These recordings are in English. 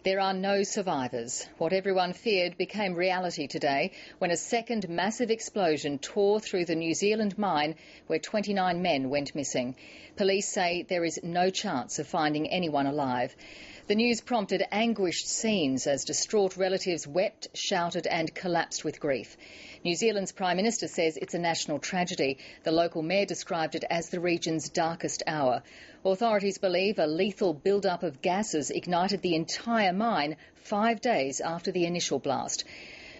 There are no survivors. What everyone feared became reality today when a second massive explosion tore through the New Zealand mine where 29 men went missing. Police say there is no chance of finding anyone alive. The news prompted anguished scenes as distraught relatives wept, shouted and collapsed with grief. New Zealand's Prime Minister says it's a national tragedy. The local mayor described it as the region's darkest hour. Authorities believe a lethal build-up of gases ignited the entire mine 5 days after the initial blast.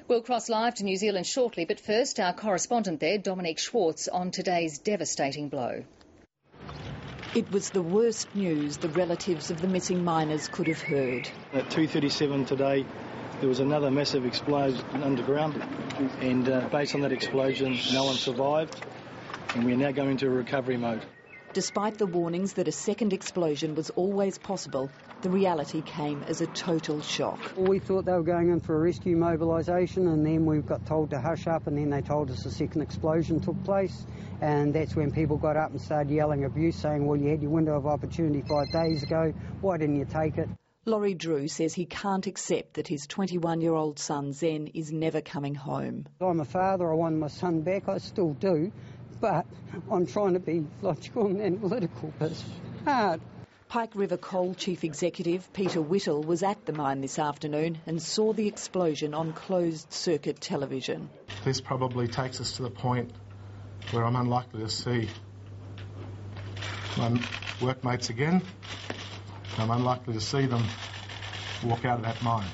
We'll cross live to New Zealand shortly, but first our correspondent there, Dominique Schwartz, on today's devastating blow. It was the worst news the relatives of the missing miners could have heard. At 2:37 today, there was another massive explosion underground, and based on that explosion, no one survived, and we're now going into recovery mode. Despite the warnings that a second explosion was always possible, the reality came as a total shock. We thought they were going in for a rescue mobilisation, and then we got told to hush up, and then they told us a second explosion took place, and that's when people got up and started yelling abuse, saying, well, you had your window of opportunity 5 days ago, why didn't you take it? Laurie Drew says he can't accept that his 21-year-old son Zen is never coming home. I'm a father, I want my son back, I still do, but I'm trying to be logical and analytical, but it's hard. Pike River Coal Chief Executive Peter Whittle was at the mine this afternoon and saw the explosion on closed-circuit television. This probably takes us to the point where I'm unlikely to see my workmates again. I'm unlikely to see them walk out of that mine.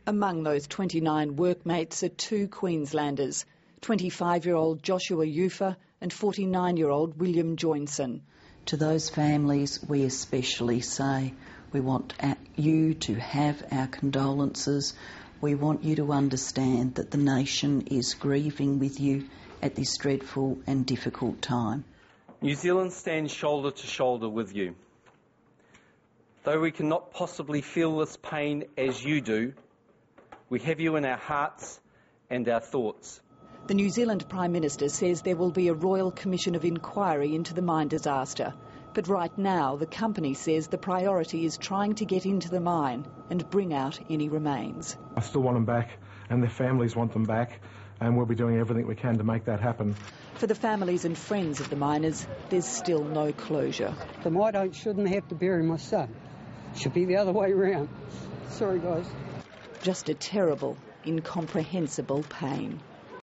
Among those 29 workmates are two Queenslanders, 25-year-old Joshua Ufer and 49-year-old William Joinson. To those families, we especially say we want you to have our condolences. We want you to understand that the nation is grieving with you at this dreadful and difficult time. New Zealand stands shoulder to shoulder with you. Though we cannot possibly feel this pain as you do, we have you in our hearts and our thoughts. The New Zealand Prime Minister says there will be a Royal Commission of Inquiry into the mine disaster. But right now, the company says the priority is trying to get into the mine and bring out any remains. I still want them back, and their families want them back, and we'll be doing everything we can to make that happen. For the families and friends of the miners, there's still no closure. I shouldn't have to bury my son. It should be the other way around. Sorry, guys. Just a terrible, incomprehensible pain.